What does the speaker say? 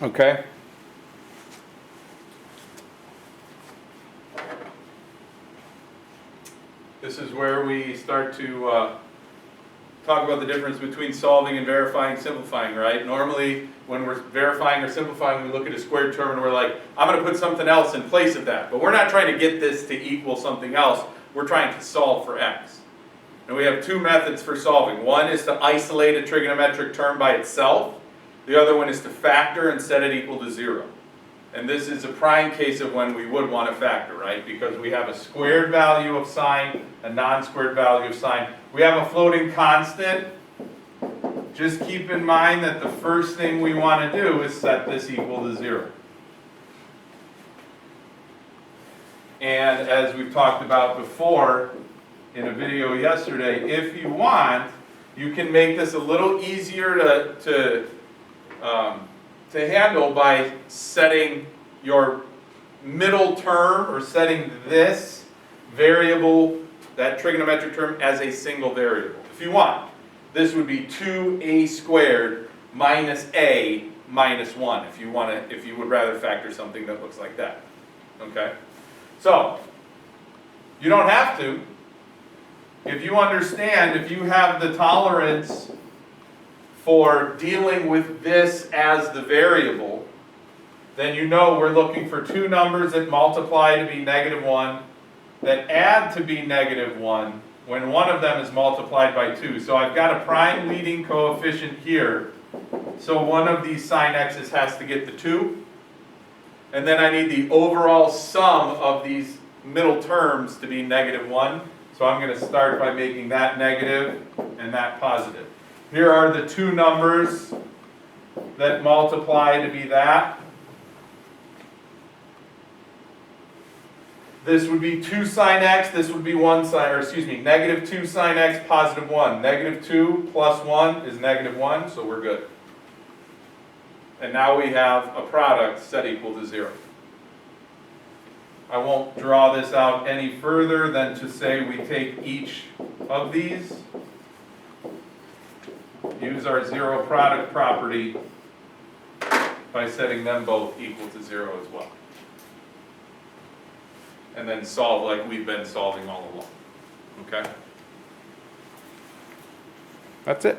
Okay? This is where we start to talk about the difference between solving and verifying, simplifying, right? Normally, when we're verifying or simplifying, we look at a squared term and we're like, I'm going to put something else in place of that. But we're not trying to get this to equal something else. We're trying to solve for x. And we have two methods for solving. One is to isolate a trigonometric term by itself. The other one is to factor and set it equal to 0. And this is a prime case of when we would want to factor, right? Because we have a squared value of sine, a non-squared value of sine. We have a floating constant. Just keep in mind that the first thing we want to do is set this equal to 0. And as we've talked about before in a video yesterday, if you want, you can make this a little easier to handle by setting your middle term or setting this variable, that trigonometric term, as a single variable. If you want, this would be 2a squared minus a minus 1 if you would rather factor something that looks like that. Okay? So, you don't have to. If you understand, if you have the tolerance for dealing with this as the variable, then you know we're looking for two numbers that multiply to be -1, that add to be -1 when one of them is multiplied by 2. So I've got a prime leading coefficient here. So one of these sine x's has to get the 2. And then I need the overall sum of these middle terms to be -1. So I'm going to start by making that negative and that positive. Here are the two numbers that multiply to be that. This would be 2 sine x, this would be 1 sine, or excuse me, -2 sine x, positive 1. -2 plus 1 is -1, so we're good. And now we have a product set equal to 0. I won't draw this out any further than to say we take each of these, use our zero product property by setting them both equal to 0 as well. And then solve like we've been solving all along. Okay? That's it.